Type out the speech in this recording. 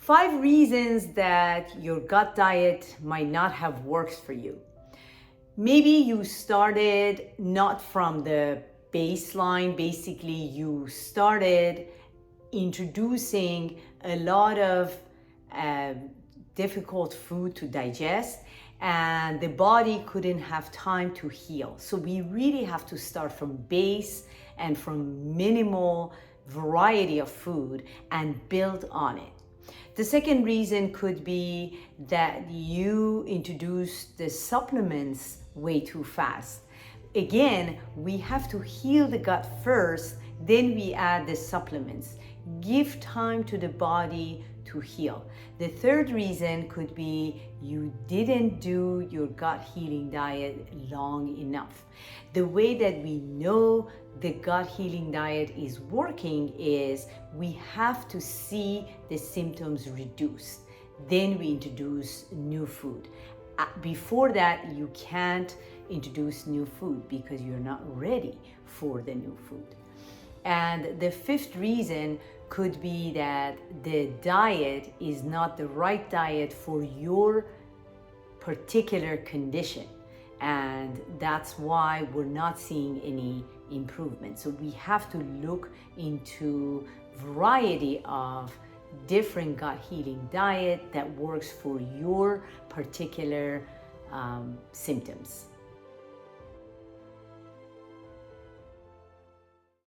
5 reasons that your gut diet might not have worked for you. Maybe you started not from the baseline. Basically, you started introducing a lot of difficult food to digest, and the body couldn't have time to heal. So we really have to start from base and from minimal variety of food and build on it. The second reason could be that you introduced the supplements way too fast. Again, we have to heal the gut first, then we add the supplements. Give time to the body to heal. The third reason could be you didn't do your gut healing diet long enough. The way that we know the gut healing diet is working is we have to see the symptoms reduced. Then we introduce new food. Before that, you can't introduce new food because you're not ready for the new food. And the fifth reason could be that the diet is not the right diet for your particular condition. And that's why we're not seeing any improvement. So we have to look into variety of different gut healing diet that works for your particular symptoms.